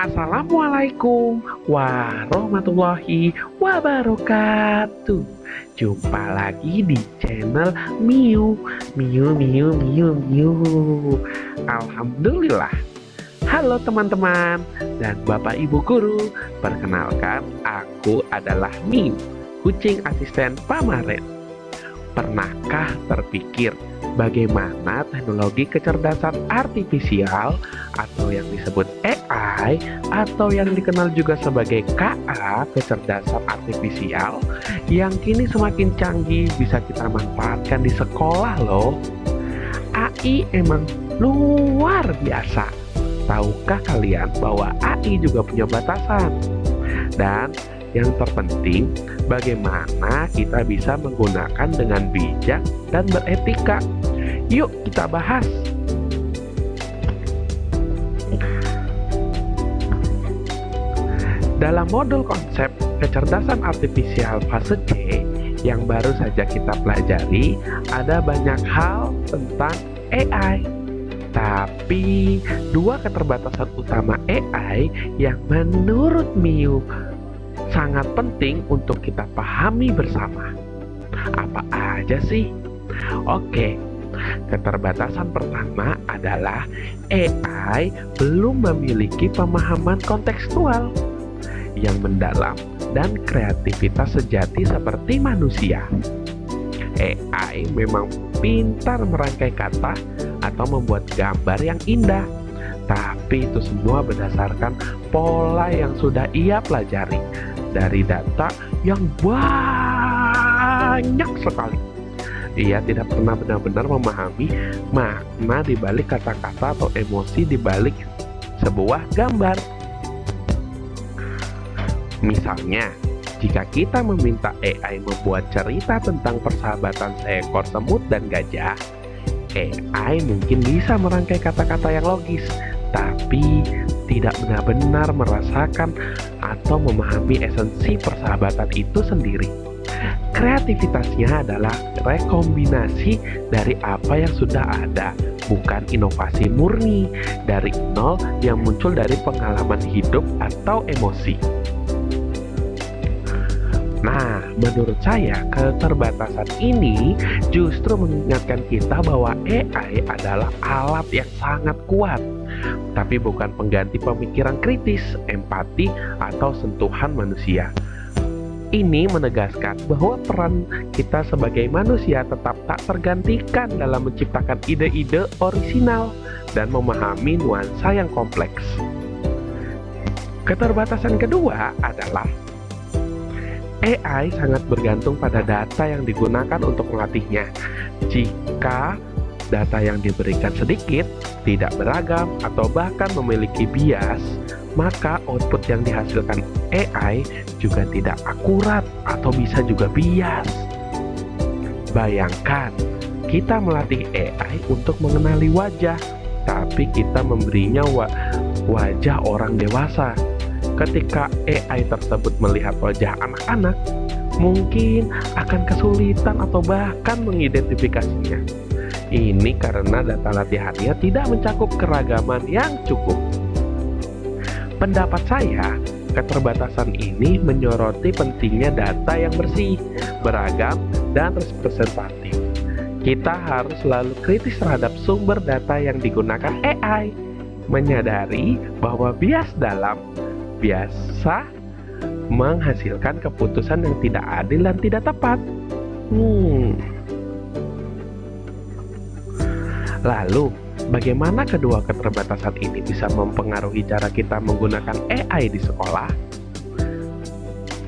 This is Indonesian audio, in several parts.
Assalamualaikum warahmatullahi wabarakatuh. Jumpa lagi di channel Miu Miu Miu Miu Miu. Alhamdulillah. Halo teman-teman dan Bapak Ibu guru. Perkenalkan, aku adalah Miu, kucing asisten Pamaren. Pernahkah terpikir bagaimana teknologi kecerdasan artifisial atau yang disebut AI atau yang dikenal juga sebagai KA, kecerdasan artifisial, yang kini semakin canggih bisa kita manfaatkan di sekolah loh. AI emang luar biasa. Tahukah kalian bahwa AI juga punya batasan? Dan yang terpenting, bagaimana kita bisa menggunakan dengan bijak dan beretika. Yuk kita bahas. Dalam modul konsep kecerdasan artifisial fase C yang baru saja kita pelajari, ada banyak hal tentang AI. Tapi dua keterbatasan utama AI yang menurut Miu sangat penting untuk kita pahami bersama. Apa aja sih? Oke, keterbatasan pertama adalah AI belum memiliki pemahaman kontekstual yang mendalam dan kreativitas sejati seperti manusia. AI memang pintar merangkai kata atau membuat gambar yang indah, tapi itu semua berdasarkan pola yang sudah ia pelajari dari data yang banyak sekali. Ia tidak pernah benar-benar memahami makna di balik kata-kata atau emosi di balik sebuah gambar. Misalnya, jika kita meminta AI membuat cerita tentang persahabatan seekor semut dan gajah, AI mungkin bisa merangkai kata-kata yang logis, tapi tidak benar-benar merasakan atau memahami esensi persahabatan itu sendiri. Kreativitasnya adalah rekombinasi dari apa yang sudah ada, bukan inovasi murni dari nol yang muncul dari pengalaman hidup atau emosi. Nah, menurut saya keterbatasan ini justru mengingatkan kita bahwa AI adalah alat yang sangat kuat, tapi bukan pengganti pemikiran kritis, empati, atau sentuhan manusia. Ini menegaskan bahwa peran kita sebagai manusia tetap tak tergantikan dalam menciptakan ide-ide orisinal dan memahami nuansa yang kompleks. Keterbatasan kedua adalah AI sangat bergantung pada data yang digunakan untuk melatihnya. Jika data yang diberikan sedikit, tidak beragam, atau bahkan memiliki bias, maka output yang dihasilkan AI juga tidak akurat atau bisa juga bias. Bayangkan, kita melatih AI untuk mengenali wajah, tapi kita memberinya wajah orang dewasa. Ketika AI tersebut melihat wajah anak-anak, mungkin akan kesulitan atau bahkan mengidentifikasinya. Ini karena data latihannya tidak mencakup keragaman yang cukup. Pendapat saya, keterbatasan ini menyoroti pentingnya data yang bersih, beragam, dan representatif. Kita harus selalu kritis terhadap sumber data yang digunakan AI, menyadari bahwa bias dalam biasa menghasilkan keputusan yang tidak adil dan tidak tepat. Lalu, bagaimana kedua keterbatasan ini bisa mempengaruhi cara kita menggunakan AI di sekolah?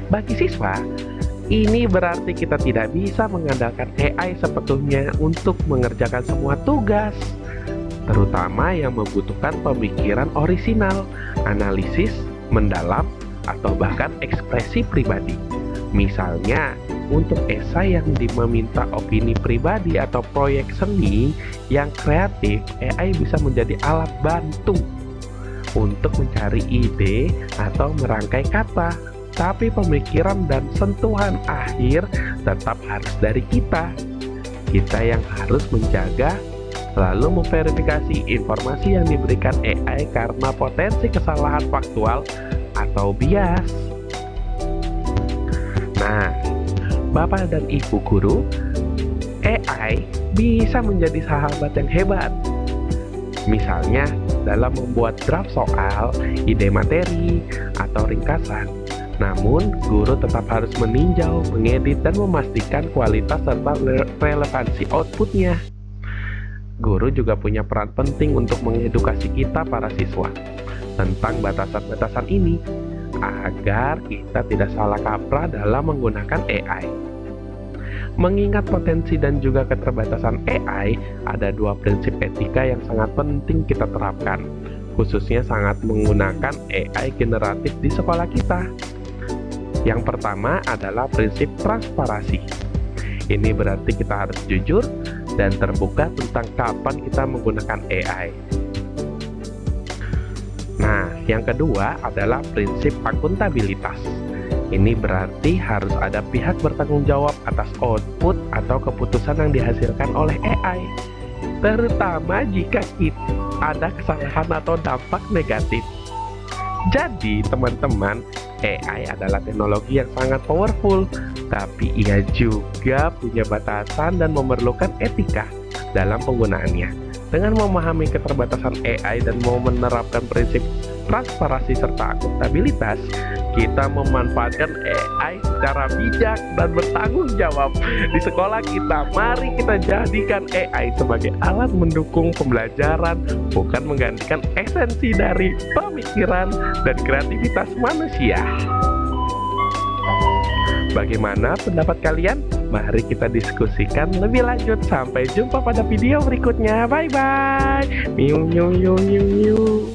Bagi siswa, ini berarti kita tidak bisa mengandalkan AI sepenuhnya untuk mengerjakan semua tugas, terutama yang membutuhkan pemikiran orisinal, analisis mendalam, atau bahkan ekspresi pribadi. Misalnya, untuk esai yang meminta opini pribadi atau proyek seni yang kreatif, AI bisa menjadi alat bantu untuk mencari ide atau merangkai kata. Tapi pemikiran dan sentuhan akhir tetap harus dari kita. Kita yang harus menjaga lalu memverifikasi informasi yang diberikan AI karena potensi kesalahan faktual atau bias. Nah, Bapak dan Ibu guru, AI bisa menjadi sahabat yang hebat. Misalnya, dalam membuat draft soal, ide materi, atau ringkasan. Namun, guru tetap harus meninjau, mengedit, dan memastikan kualitas serta relevansi outputnya. Guru juga punya peran penting untuk mengedukasi kita para siswa tentang batasan-batasan ini, agar kita tidak salah kaprah dalam menggunakan AI. Mengingat potensi dan juga keterbatasan AI, ada dua prinsip etika yang sangat penting kita terapkan, khususnya sangat menggunakan AI generatif di sekolah kita. Yang pertama adalah prinsip transparansi. Ini berarti kita harus jujur dan terbuka tentang kapan kita menggunakan AI. Nah, yang kedua adalah prinsip akuntabilitas. Ini berarti harus ada pihak bertanggung jawab atas output atau keputusan yang dihasilkan oleh AI, terutama jika ada kesalahan atau dampak negatif. Jadi, teman-teman, AI adalah teknologi yang sangat powerful, tapi ia juga punya batasan dan memerlukan etika dalam penggunaannya. Dengan memahami keterbatasan AI dan mau menerapkan prinsip transparansi serta akuntabilitas, kita memanfaatkan AI secara bijak dan bertanggung jawab. Di sekolah kita, mari kita jadikan AI sebagai alat mendukung pembelajaran, bukan menggantikan esensi dari pemikiran dan kreativitas manusia. Bagaimana pendapat kalian? Mari kita diskusikan lebih lanjut. Sampai jumpa pada video berikutnya. Bye bye. Miu miu miu miu miu.